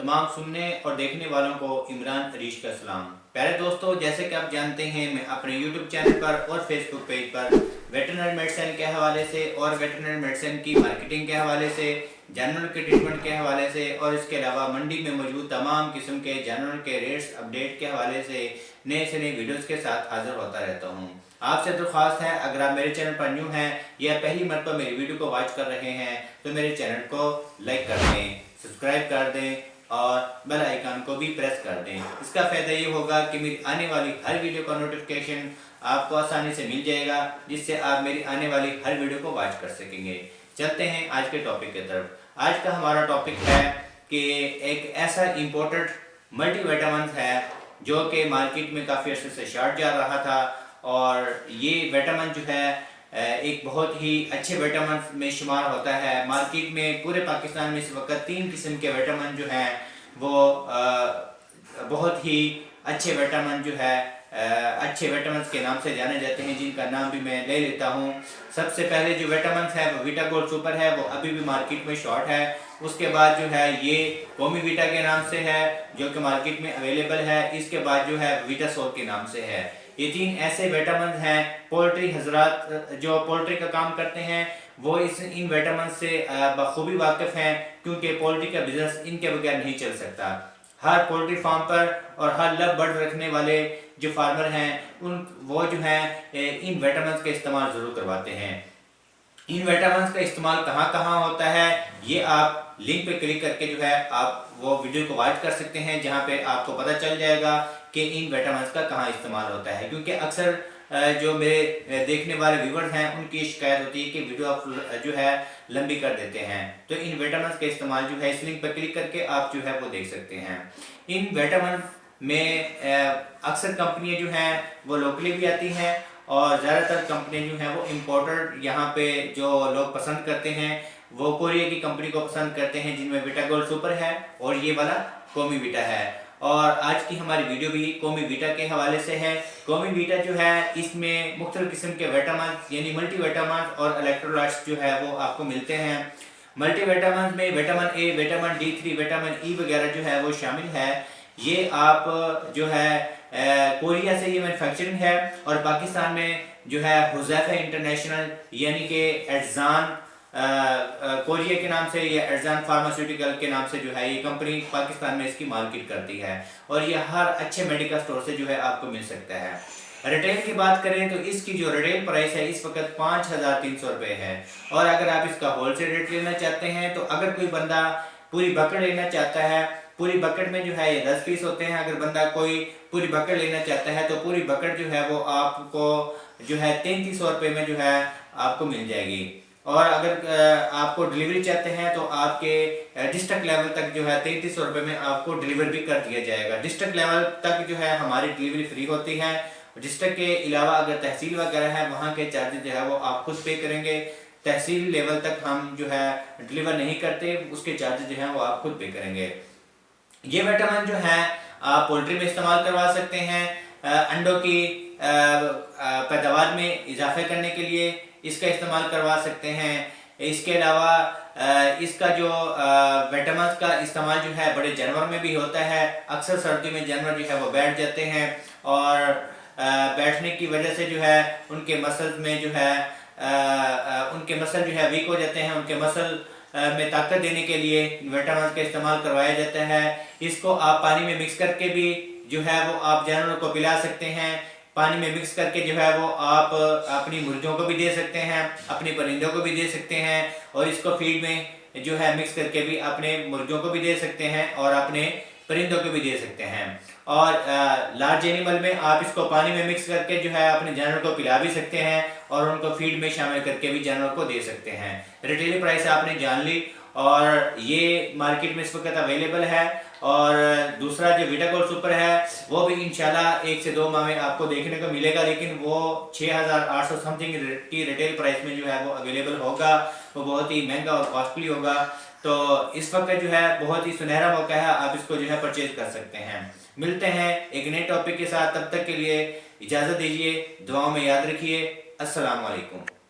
तमाम सुनने और देखने वालों को इमरान अरीश का सलाम। प्यारे दोस्तों, जैसे कि आप जानते हैं, मैं अपने यूट्यूब चैनल पर और फेसबुक पेज पर वेटरनरी मेडिसिन के हवाले से और वेटरनरी मेडिसिन की मार्केटिंग के हवाले से, जानवरों के ट्रीटमेंट के हवाले से और इसके अलावा मंडी में मौजूद तमाम किस्म के जानवरों के रेट्स अपडेट के हवाले से नए से नए वीडियोज़ के साथ हाजिर होता रहता हूँ। आपसे दरख्वास्त है, अगर आप मेरे चैनल पर न्यू हैं या पहली मरतबा मेरी वीडियो को वॉच कर रहे हैं तो मेरे चैनल को लाइक कर दें, सब्सक्राइब कर दें और बेल आइकन को भी प्रेस कर दें। इसका फ़ायदा ये होगा कि मेरी आने वाली हर वीडियो का नोटिफिकेशन आपको आसानी से मिल जाएगा, जिससे आप मेरी आने वाली हर वीडियो को वॉच कर सकेंगे। चलते हैं आज के टॉपिक की तरफ। आज का हमारा टॉपिक है कि एक ऐसा इम्पोर्टेंट मल्टीविटामिन है जो कि मार्केट में काफ़ी अर्से से शॉर्ट जा रहा था, और ये विटामिन जो है एक बहुत ही अच्छे विटामिन में शुमार होता है। मार्केट में पूरे पाकिस्तान में इस वक्त 3 किस्म के विटामिन जो हैं वो बहुत ही अच्छे विटामिन जो है अच्छे विटामिन के नाम से जाने जाते हैं, जिनका नाम भी मैं ले लेता हूँ। सबसे पहले जो विटामिन है वो वीटा गोल्ड सुपर है, वो अभी भी मार्केट में शॉर्ट है। उसके बाद जो है ये कोमी वीटा के नाम से है जो कि मार्केट में अवेलेबल है। इसके बाद जो है वीटा सोल के नाम से है। ये 3 ऐसे विटामिन हैं, पोल्ट्री हजरात जो पोल्ट्री का काम करते हैं वो इन विटामिन से बखूबी वाकिफ हैं, क्योंकि पोल्ट्री का बिजनेस इनके बगैर नहीं चल सकता। हर पोल्ट्री फार्म पर और हर लव बर्ड रखने वाले जो फार्मर हैं वो जो है इन विटामिन का इस्तेमाल ज़रूर करवाते हैं। इन विटामिन का इस्तेमाल कहाँ कहाँ होता है, ये आप लिंक पे क्लिक करके जो है आप वो वीडियो को वॉच कर सकते हैं, जहाँ पे आपको पता चल जाएगा कि इन विटामिन का कहाँ इस्तेमाल होता है। क्योंकि अक्सर जो मेरे देखने वाले व्यूवर्स हैं उनकी शिकायत होती है कि वीडियो आप जो है लंबी कर देते हैं। तो इन विटामिन का इस्तेमाल जो है इस लिंक पर क्लिक करके आप जो है वो देख सकते हैं। इन विटामिन में अक्सर कंपनियाँ जो हैं वो लोकली भी आती हैं, और ज़्यादातर कंपनियाँ जो हैं वो इम्पोर्टेड यहाँ पे जो लोग पसंद करते हैं वो कोरिया की कंपनी को पसंद करते हैं, जिनमें वीटा गोल्ड सुपर है और ये वाला कोमी वीटा है। और आज की हमारी वीडियो भी कोमी वीटा के हवाले से है। कोमी वीटा जो है इसमें मुख्तलिफ किस्म के विटामिन यानी मल्टी विटामिन और इलेक्ट्रोलाइट्स जो है वो आपको मिलते हैं। मल्टी विटामिन में vitamin A, vitamin D3, vitamin E वगैरह जो है वो शामिल है। ये आप जो है कोरिया से ये मैन्युफैक्चरिंग है, और पाकिस्तान में जो है हुज़ैफा इंटरनेशनल यानी कि एडजान कोरिया के नाम से या एडजान फार्मास्यूटिकल के नाम से जो है ये कंपनी पाकिस्तान में इसकी मार्केट करती है, और ये हर अच्छे मेडिकल स्टोर से जो है आपको मिल सकता है। रिटेल की बात करें तो इसकी जो रिटेल प्राइस है इस वक्त 5300 रुपये है, और अगर आप इसका होलसेल रेट लेना चाहते हैं तो अगर कोई बंदा पूरी बकेट लेना चाहता है, पूरी बकेट में जो है ये 10 पीस होते हैं। अगर बंदा कोई पूरी बकेट लेना चाहता है तो पूरी बकेट जो है वो आपको जो है 3300 रुपये में जो है आपको मिल जाएगी। और अगर आपको डिलीवरी चाहते हैं तो आपके डिस्ट्रिक्ट लेवल तक जो है 3300 रुपये में आपको डिलीवर भी कर दिया जाएगा। डिस्ट्रिक्ट लेवल तक जो है हमारी डिलीवरी फ्री होती है। डिस्ट्रिक्ट के अलावा अगर तहसील वगैरह है वहाँ के चार्जेस जो है वो आप खुद पे करेंगे। तहसील लेवल तक हम जो है डिलीवर नहीं करते, उसके चार्जेस जो हैं वो आप खुद पे करेंगे। ये विटामिन जो है आप पोल्ट्री में इस्तेमाल करवा सकते हैं, अंडों की पैदावार में इजाफा करने के लिए इसका इस्तेमाल करवा सकते हैं। इसके अलावा इसका जो विटामिन का इस्तेमाल जो है बड़े जानवर में भी होता है। अक्सर सर्दी में जानवर जो है वो बैठ जाते हैं, और बैठने की वजह से जो है उनके मसल्स में जो है उनके मसल जो है वीक हो जाते हैं। उनके मसल में ताकत देने के लिए विटामिन का इस्तेमाल करवाया जाता है। इसको आप पानी में मिक्स करके भी जो है वो आप जानवरों को पिला सकते हैं। पानी में मिक्स करके जो है वो आप अपनी मुर्गियों को भी दे सकते हैं, अपने परिंदों को भी दे सकते हैं, और इसको फीड में जो है मिक्स करके भी अपने मुर्गियों को भी दे सकते हैं और अपने परिंदों को भी दे सकते हैं। और लार्ज एनिमल में आप इसको पानी में मिक्स करके जो है अपने जानवर को पिला भी सकते हैं और उनको फीड में शामिल करके भी जानवर को दे सकते हैं। रिटेल प्राइस आपने जान ली, और ये मार्केट में इस वक्त अवेलेबल है। और दूसरा जो वीटा गोल्ड सुपर है वो भी इंशाल्लाह 1 से 2 माह में आपको देखने को मिलेगा, लेकिन वो 6800 समथिंग की रिटेल प्राइस में जो है वो अवेलेबल होगा। वो बहुत ही महंगा और कॉस्टली होगा। तो इस वक्त जो है बहुत ही सुनहरा मौका है, आप इसको जो है परचेज कर सकते हैं। मिलते हैं एक नए टॉपिक के साथ, तब तक के लिए इजाज़त दीजिए, दुआओं में याद रखिए। अस्सलाम वालेकुम।